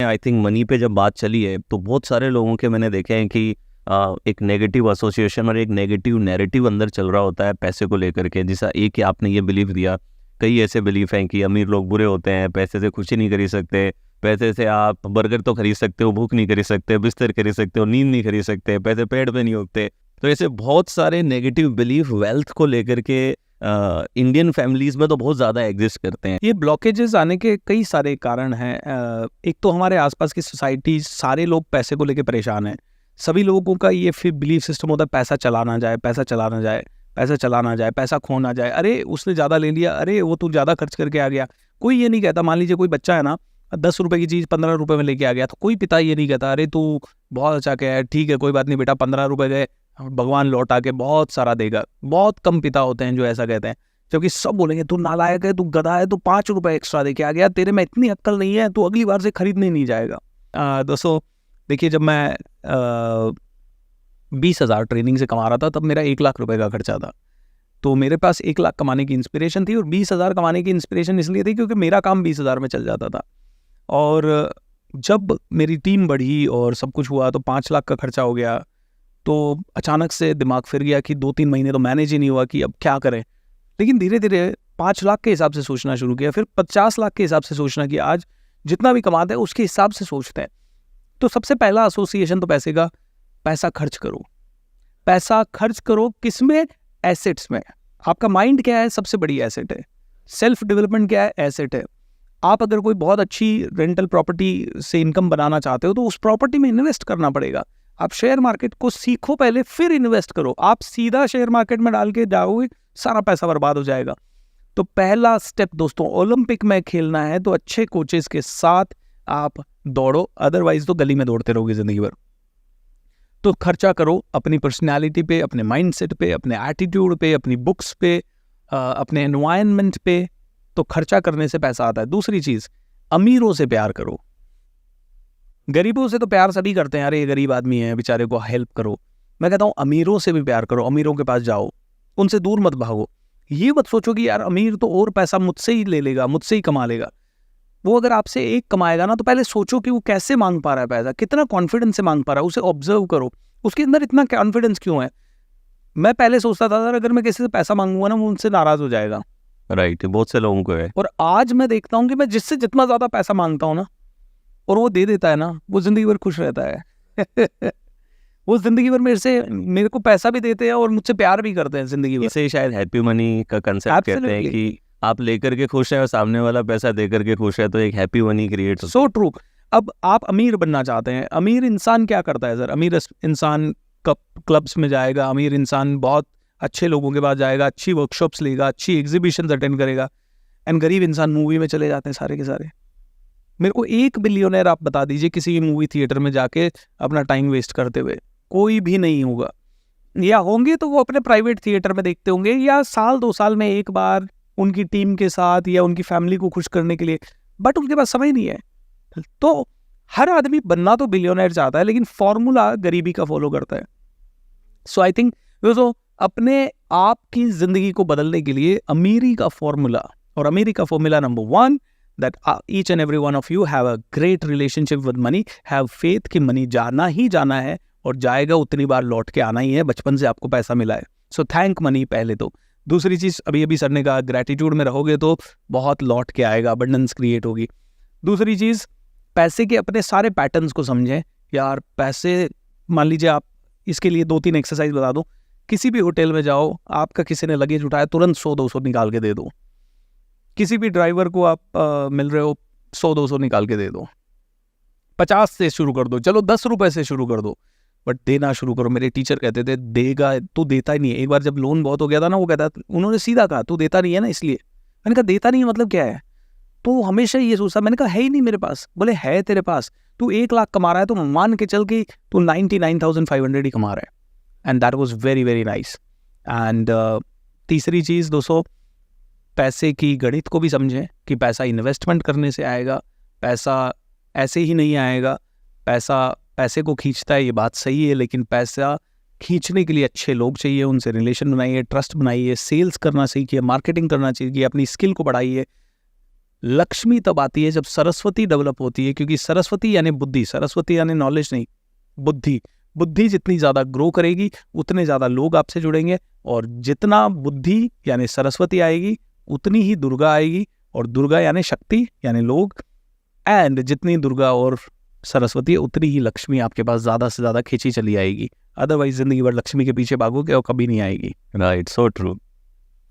I think money पे जब बात चली है तो बहुत सारे लोगों के मैंने देखे हैं कि एक नेगेटिव एसोसिएशन और एक नेगेटिव नैरेटिव अंदर चल रहा होता है पैसे को लेकर के। जैसा एक कि आपने ये बिलीव दिया, कई ऐसे बिलीफ हैं कि अमीर लोग बुरे होते हैं, पैसे से खुशी नहीं खरीद सकते, पैसे से आप बर्गर तो खरीद सकते हो, भूख नहीं खरीद सकते, बिस्तर खरीद सकते हो, नींद नहीं खरीद सकते, पैसे पेड़ पे नहीं उगते। तो ऐसे बहुत सारे नेगेटिव बिलीफ वेल्थ को लेकर के इंडियन फैमिलीज में तो बहुत ज़्यादा एग्जिस्ट करते हैं। ये ब्लॉकेजेस आने के कई सारे कारण हैं। एक तो हमारे आसपास की सोसाइटी, सारे लोग पैसे को लेकर परेशान हैं। सभी लोगों का ये फिर बिलीफ सिस्टम होता है पैसा चला ना जाए, पैसा चला ना जाए, पैसा चला ना जाए, पैसा खो ना जाए, अरे उसने ज़्यादा ले लिया, अरे वो तू ज़्यादा खर्च करके आ गया। कोई ये नहीं कहता, मान लीजिए कोई बच्चा है ना 10 रुपये की चीज़ 15 रुपये में लेके आ गया, तो कोई पिता ये नहीं कहता अरे तू बहुत अच्छा क्या है, ठीक है कोई बात नहीं बेटा 15 रुपये गए, भगवान लौटा के बहुत सारा देगा। बहुत कम पिता होते हैं जो ऐसा कहते हैं, क्योंकि सब बोलेंगे तू नालायक है, तू गधा है, तू 5 रुपये एक्स्ट्रा देके आ गया, तेरे में इतनी अक्ल नहीं है, तू अगली बार से खरीदने नहीं जाएगा। दोस्तों देखिए, जब मैं 20,000 ट्रेनिंग से कमा रहा था तब मेरा 1 लाख रुपए का खर्चा था। तो मेरे पास 1 लाख कमाने की इंस्पिरेशन थी और 20,000 कमाने की इंस्पिरेशन इसलिए थी क्योंकि मेरा काम 20,000 में चल जाता था। और जब मेरी टीम बढ़ी और सब कुछ हुआ तो 5 लाख का खर्चा हो गया। तो अचानक से दिमाग फिर गया कि 2-3 महीने तो मैनेज ही नहीं हुआ कि अब क्या करें। लेकिन धीरे धीरे 5 लाख के हिसाब से सोचना शुरू किया, फिर 50 लाख के हिसाब से सोचना कि आज जितना भी कमाते हैं उसके हिसाब से सोचते हैं। तो सबसे पहला एसोसिएशन तो पैसे का, पैसा खर्च करो। पैसा खर्च करो किसमें? एसेट्स में। आपका माइंड क्या है? सबसे बड़ी एसेट है। सेल्फ डेवलपमेंट क्या है? एसेट है। आप अगर कोई बहुत अच्छी रेंटल प्रॉपर्टी से इनकम बनाना चाहते हो तो उस प्रॉपर्टी में इन्वेस्ट करना पड़ेगा। आप शेयर मार्केट को सीखो पहले, फिर इन्वेस्ट करो। आप सीधा शेयर मार्केट में डाल के जाओगे, सारा पैसा बर्बाद हो जाएगा। तो पहला स्टेप दोस्तों, ओलंपिक में खेलना है तो अच्छे कोचेस के साथ आप दौड़ो, अदरवाइज तो गली में दौड़ते रहोगे जिंदगी भर। तो खर्चा करो अपनी पर्सनालिटी पे, अपने माइंडसेट पे, अपने एटीट्यूड पे, अपनी बुक्स पे, अपने एनवायरनमेंट पे। तो खर्चा करने से पैसा आता है। दूसरी चीज, अमीरों से प्यार करो। गरीबों से तो प्यार सभी करते हैं, अरे ये गरीब आदमी है बेचारे को हेल्प करो। मैं कहता हूँ अमीरों से भी प्यार करो। अमीरों के पास जाओ, उनसे दूर मत भागो। ये मत सोचो कि यार अमीर तो और पैसा मुझसे ही ले लेगा, मुझसे ही कमा लेगा। वो अगर आपसे एक कमाएगा ना तो पहले सोचो कि वो कैसे मांग पा रहा है पैसा, कितना कॉन्फिडेंस से मांग पा रहा है, उसे ऑब्जर्व करो, उसके अंदर इतना कॉन्फिडेंस क्यों है। मैं पहले सोचता था अगर मैं किसी से पैसा मांगूंगा ना वो उनसे नाराज हो जाएगा। राइट, बहुत से लोगों को है। और आज मैं देखता हूँ कि मैं जिससे जितना ज्यादा पैसा मांगता हूँ ना और वो दे देता है ना, वो जिंदगी भर खुश रहता है। वो जिंदगी भर मेरे को पैसा भी देते हैं और मुझसे प्यार भी करते हैं जिंदगी भर। इसे शायद हैप्पी मनी का कंसेप्ट कहते हैं कि आप लेकर के खुश है और सामने वाला पैसा देकर के खुश है, तो एक happy money create. So true. अब आप अमीर बनना चाहते हैं। अमीर इंसान क्या करता है सर? अमीर इंसान क्लब्स में जाएगा, अमीर इंसान बहुत अच्छे लोगों के पास जाएगा, अच्छी वर्कशॉप्स लेगा, अच्छी एग्जीबिशंस अटेंड करेगा। एंड गरीब इंसान मूवी में चले जाते हैं सारे के सारे। मेरे को 1 बिलियनर आप बता दीजिए किसी मूवी थिएटर में जाके अपना टाइम वेस्ट करते हुए, कोई भी नहीं होगा। या होंगे तो वो अपने प्राइवेट थिएटर में देखते होंगे, या साल 2 साल में एक बार उनकी टीम के साथ या उनकी फैमिली को खुश करने के लिए, बट उनके पास समय नहीं है। तो हर आदमी बनना तो बिलियनर चाहता है, लेकिन फॉर्मूला गरीबी का फॉलो करता है। सो आई थिंक दोस्तों, अपने आप की जिंदगी को बदलने के लिए अमीरी का फॉर्मूला, और अमीरी का formula number 1, that each and every one of you have a great relationship with money, have faith कि मनी जाना ही जाना है और जाएगा, उतनी बार लौट के आना ही है। बचपन से आपको पैसा मिला है, सो थैंक मनी पहले तो। दूसरी चीज, अभी सर ने कहा ग्रैटिट्यूड में रहोगे तो बहुत लौट के आएगा, अबंडेंस क्रिएट होगी। दूसरी चीज, पैसे के अपने सारे पैटर्न्स को समझें। यार पैसे, मान लीजिए आप, इसके लिए 2-3 एक्सरसाइज बता दो। किसी भी होटल में जाओ, आपका किसी ने लगेज उठाया, तुरंत 100-200 निकाल के दे दो। किसी भी ड्राइवर को आप मिल रहे हो, 100-200 निकाल के दे दो। 50 से शुरू कर दो, चलो 10 रुपए से शुरू कर दो, बट देना शुरू करो। मेरे टीचर कहते थे देगा, तू देता ही नहीं है। एक बार जब लोन बहुत हो गया था ना, वो कहता, उन्होंने सीधा कहा तू देता नहीं है ना इसलिए। मैंने कहा देता नहीं है मतलब क्या है? तो हमेशा ये सोचता। मैंने कहा है ही नहीं मेरे पास। बोले है तेरे पास, तू 1 लाख कमा रहा है तो मान के चल के तू 99,500 ही कमा रहा है। And that was very very nice. And तीसरी चीज़ दोस्तों, पैसे की गणित को भी समझें कि पैसा इन्वेस्टमेंट करने से आएगा, पैसा ऐसे ही नहीं आएगा। पैसा पैसे को खींचता है, ये बात सही है, लेकिन पैसा खींचने के लिए अच्छे लोग चाहिए, उनसे रिलेशन बनाइए, ट्रस्ट बनाइए, सेल्स करना सीखिए, मार्केटिंग करना चाहिए, अपनी स्किल को बढ़ाइए। लक्ष्मी तब आती है जब सरस्वती डेवलप होती है, क्योंकि सरस्वती यानी बुद्धि, सरस्वती यानी नॉलेज नहीं, बुद्धि। बुद्धि जितनी ज़्यादा ग्रो करेगी उतने ज़्यादा लोग आपसे जुड़ेंगे, और जितना बुद्धि यानी सरस्वती आएगी उतनी ही दुर्गा आएगी, और दुर्गा यानी शक्ति यानी लोग, एंड जितनी दुर्गा और सरस्वती है उतनी ही लक्ष्मी आपके पास ज़्यादा से ज़्यादा खींची चली आएगी। अदरवाइज ज़िंदगी भर लक्ष्मी के पीछे भागोगे और कभी नहीं आएगी। Right, so true,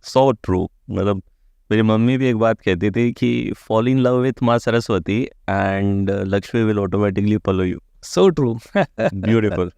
so true. मतलब मेरी मम्मी भी एक बात कहती थी कि फॉल इन लव विथ माँ Saraswati and Lakshmi will automatically follow you. So true. Beautiful.